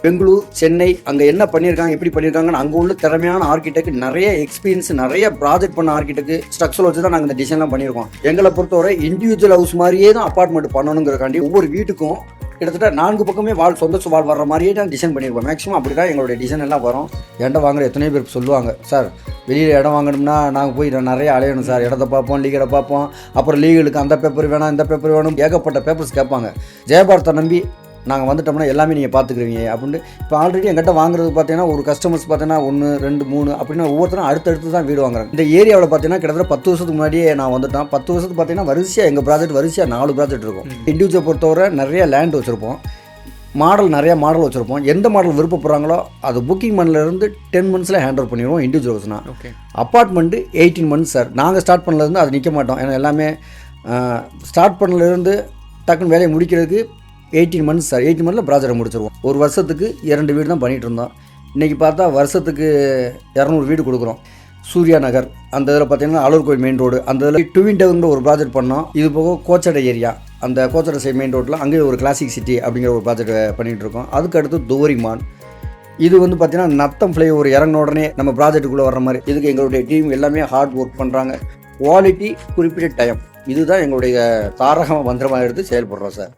பெங்களூர், சென்னை அங்கே என்ன பண்ணியிருக்காங்க, எப்படி பண்ணியிருக்காங்கன்னு அங்கே உள்ள திறமையான ஆர்கிடெக்ட், நிறைய எக்ஸ்பீரியன்ஸ், நிறைய ப்ராஜெக்ட் பண்ண ஆர்கிடெக்ட் ஸ்ட்ரக்சர் வச்சு தான் நாங்கள் இந்த டிசைன்லாம் பண்ணியிருக்கோம். எங்களை பொறுத்தவரை இண்டிவிஜுவல் ஹவுஸ் மாதிரியே தான் அப்பார்ட்மெண்ட் பண்ணணுங்கிறக்காண்டி ஒவ்வொரு வீட்டுக்கும் கிட்டத்தட்ட 4 பக்கமே சொந்த வால் வர்ற மாதிரியே தான் டிசைன் பண்ணியிருக்கோம். மேக்ஸிமம் அப்படி தான் எங்களுடைய டிசைன் எல்லாம் வரும். இடம் வாங்குற எத்தனையோ பேருக்கு சொல்லுவாங்க, சார் வெளியில் இடம் வாங்கணும்னா நாங்கள் போய் நிறைய அலையணும் சார், இடத்த பார்ப்போம், லீகலை பார்ப்போம், அப்புறம் லீகலுக்கு அந்த பேப்பர் வேணாம், இந்த பேப்பர் வேணும், ஏகப்பட்ட பேப்பர்ஸ் கேட்பாங்க. ஜெயபாரத்தை நம்பி நாங்கள் வந்துட்டோம்னா எல்லாமே நீங்கள் பார்த்துக்குறீங்க அப்படின்ட்டு. இப்போ ஆல்ரெடி எங்கிட்ட வாங்குறது பார்த்தீங்கன்னா ஒரு கஸ்டமர்ஸ் பார்த்தீங்கன்னா 1, 2, 3 அப்படின்னு ஒவ்வொருத்தரும் அடுத்தடுத்து தான் வீடு வாங்குறாங்க. இந்த ஏரியாவில் பார்த்தீங்கன்னா கிட்டத்தட்ட 10 வருஷத்துக்கு முன்னாடியே நான் வந்துட்டேன். 10 வருஷத்துக்கு பார்த்தீங்கன்னா வரிசையாக எங்கள் ப்ராஜெக்ட் வரிசையாக 4 ப்ராஜெக்ட் இருக்கும். இண்டிவிஜுவல் பொறுத்தவரை நிறைய லேண்ட் வச்சுருப்போம், நிறைய மாடல் வச்சுருப்போம். எந்த மாடல் விருப்பப்படுறாங்களோ அது புக்கிங் மந்த்லேருந்து 10 மந்த்ஸில் ஹேண்ட் ஓவர் பண்ணிடுவோம். இண்டிவிஜுவல்ஸ்னால் அப்பார்ட்மெண்ட்டு 18 மந்த்ஸ் சார். நாங்கள் ஸ்டார்ட் பண்ணலேருந்து அது நிற்க மாட்டோம். ஏன்னா எல்லாமே ஸ்டார்ட் பண்ணலேருந்து டக்குன்னு வேலையை முடிக்கிறதுக்கு 18 மந்த்ஸ் சார். 18 மந்த்ஸில் ப்ராஜெக்டை முடிச்சிருவோம். ஒரு வருஷத்துக்கு 2 வீடு தான் பண்ணிகிட்டு இருந்தோம். இன்றைக்கி பார்த்தா வருஷத்துக்கு 200 வீடு கொடுக்குறோம். சூர்யா நகர் அந்த இதில் பார்த்தீங்கன்னா அலூர் கோயில் மெயின் ரோடு, அந்த இதில் ட்வின் டவுன்ற ஒரு ப்ராஜெக்ட் பண்ணோம். இது போக கோச்சடை ஏரியா, அந்த கோச்சடை சைட் மெயின் ரோட்டில் அங்கே ஒரு கிளாசிக் சிட்டி அப்படிங்கிற ஒரு ப்ராஜெக்ட் பண்ணிகிட்டு இருக்கோம். அதுக்கு அடுத்து தோரிமான். இது வந்து பார்த்தீங்கன்னா நத்தம் ஃப்ளை ஒரு இறங்கின உடனே நம்ம ப்ராஜெக்ட்டுக்குள்ளே வர்ற மாதிரி. இதுக்கு எங்களுடைய டீம் எல்லாமே ஹார்ட் ஒர்க் பண்ணுறாங்க. குவாலிட்டி, குறிப்பிட்ட டைம், இதுதான் எங்களுடைய தாரகமாக மந்திரமாக எடுத்து செயல்படுறோம் சார்.